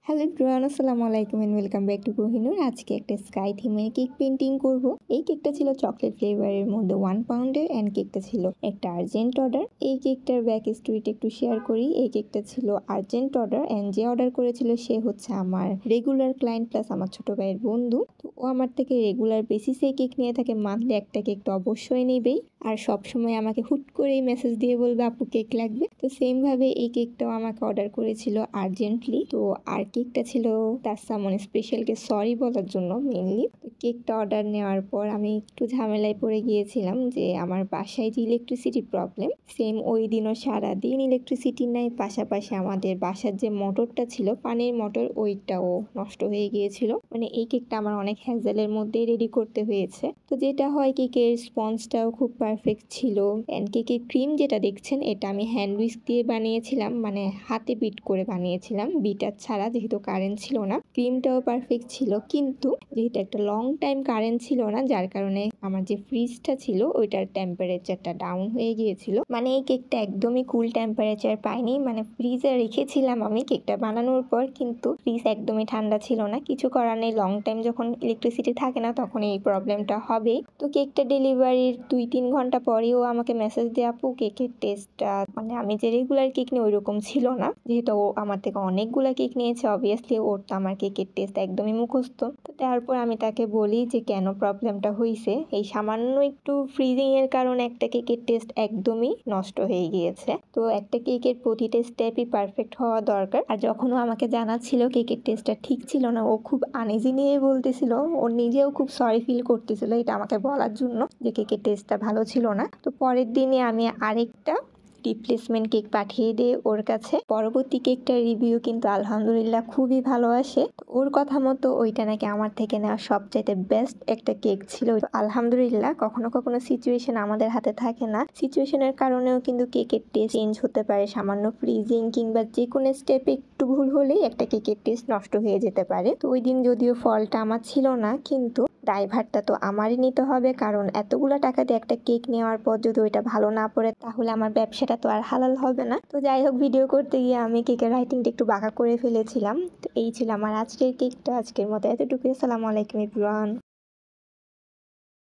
Hello everyone, আসসালামু আলাইকুম and welcome back to Kohinoor. আজকে একটা স্কাই থিমের কেক পেন্টিং করব। এই কেকটা ছিল চকলেট ফ্লেভারের মধ্যে 1 পাউন্ডের অ্যান্ড কেকটা ছিল একটা আর্জেন্ট অর্ডার। এই কেকটার ব্যাক স্টোরিটা একটু শেয়ার করি। এই কেকটা ছিল আর্জেন্ট অর্ডার অ্যান্ড যে অর্ডার করেছিল সে হচ্ছে আমার রেগুলার ক্লায়েন্ট প্লাস আমার ছোট ভাইয়ের বন্ধু। তো ও আমার থেকে রেগুলার বেসিসে কেক নিয়ে থাকে, মান্থলি একটা কেক তো অবশ্যই নেবেই। আর সব সময় আমাকে হুট করেই মেসেজ দিয়ে বলবে আপু কেক লাগবে। তো সেম ভাবে এই কেকটাও আমাকে অর্ডার করেছিল আর্জেন্টলি। তো আর কেকটা ছিল তার সামনে স্পেশালকে সরি বলার জন্য মেনলি। তো কেকটা অর্ডার নেওয়ার পর আমি একটু ঝামেলায় পড়ে গিয়েছিলাম যে আমার বাসায় যে ইলেকট্রিসিটি প্রবলেম, সেম ওই দিনও সারাদিন ইলেকট্রিসিটি নাই। পাশাপাশি আমাদের বাসার যে মোটরটা ছিল, পানির মোটর, ওইটাও নষ্ট হয়ে গিয়েছিল। মানে এই কেকটা আমার অনেক হ্যাজেলের মধ্যেই রেডি করতে হয়েছে। তো যেটা হয়, কেকের স্পঞ্জটাও খুব পারফেক্ট ছিল অ্যান্ড কেকের ক্রিম যেটা দেখছেন এটা আমি হ্যান্ড উইস্ক দিয়ে বানিয়েছিলাম, মানে হাতে বিট করে বানিয়েছিলাম, বিটার ছাড়া, যেহেতু কারেন্ট ছিল না। ক্রিমটাও পারফেক্ট ছিল, কিন্তু যেহেতু একটা লং টাইম কারেন্ট ছিল না, যার কারণে আমার যে ফ্রিজটা ছিল ওইটার টেম্পারেচারটা ডাউন হয়ে গিয়েছিল। মানে এই কেকটা একদমই কুল টেম্পারেচার পাইনি। মানে ফ্রিজে রেখেছিলাম আমি কেকটা বানানোর পর, কিন্তু ফ্রিজ একদমই ঠান্ডা ছিল না। কিছু করার নেই, লং টাইম যখন ইলেকট্রিসিটি থাকে না তখন এই প্রবলেমটা হবে। তো কেকটা ডেলিভারির 2-3 ঘন্টা পরেও আমাকে মেসেজ দিয়ে আপু কেকের টেস্টটা, মানে আমি যে রেগুলার কেক নিই ওইরকম ছিল না। যেহেতু ও আমার থেকে অনেকগুলা কেক নিয়েছে, অবভিয়াসলি ওর তো আমার কেকের টেস্ট একদমই মুখস্থ। তো তারপর আমি তাকে বলি যে কেন প্রবলেমটা হয়েছে। এই সামান্য একটু ফ্রিজিং এর কারণে একটা কেকের টেস্ট একদমই নষ্ট হয়ে গিয়েছে। তো একটা কেকের প্রতিটা স্টেপই পারফেক্ট হওয়া দরকার। আর যখন ও আমাকে জানাচ্ছিল কেকের টেস্টটা ঠিক ছিল না, ও খুব আনইজি নিয়ে বলতেছিল, ও নিজেও খুব সরি ফিল করতেছিল এটা আমাকে বলার জন্য যে কেকের টেস্টটা ভালো ছিল না। তো পরের দিনে আমি আরেকটা রিপ্লেসমেন্ট কেক পাঠিয়ে দিয়ে ওর কাছে। পরবর্তী কেকটার রিভিউ কিন্তু আলহামদুলিল্লাহ খুবই ভালো আসে। ওর কথা মতো ওইটা নাকি আমার থেকে নেওয়া সবচাইতে বেস্ট একটা কেক ছিল। আলহামদুলিল্লাহ, কখনো কখনো সিচুয়েশন আমাদের হাতে থাকে না, সিচুয়েশনের কারণেও কিন্তু কেকের টেস্ট চেঞ্জ হতে পারে। সামান্য ফ্রিজিং কিংবা যে কোনো স্টেপে একটু ভুল হলেই একটা কেকের টেস্ট নষ্ট হয়ে যেতে পারে। তো ওই দিন যদিও ফলটা আমার ছিল না, কিন্তু ড্রাইভারটা তো আমারই নিতে হবে, কারণ এতগুলো টাকা দিয়ে একটা কেক নেওয়ার পর যদি ওইটা ভালো না পড়ে তাহলে আমার ব্যবসাটা তো আর হালাল হবে না। তো যাই হোক, ভিডিও করতে গিয়ে আমি কেকের রাইটিংটা একটু বাঁকা করে ফেলেছিলাম। তো এই ছিল আমার আজকের কেকটা। আজকের মতো এতটুকুই। আসসালামু আলাইকুম এভরিওয়ান।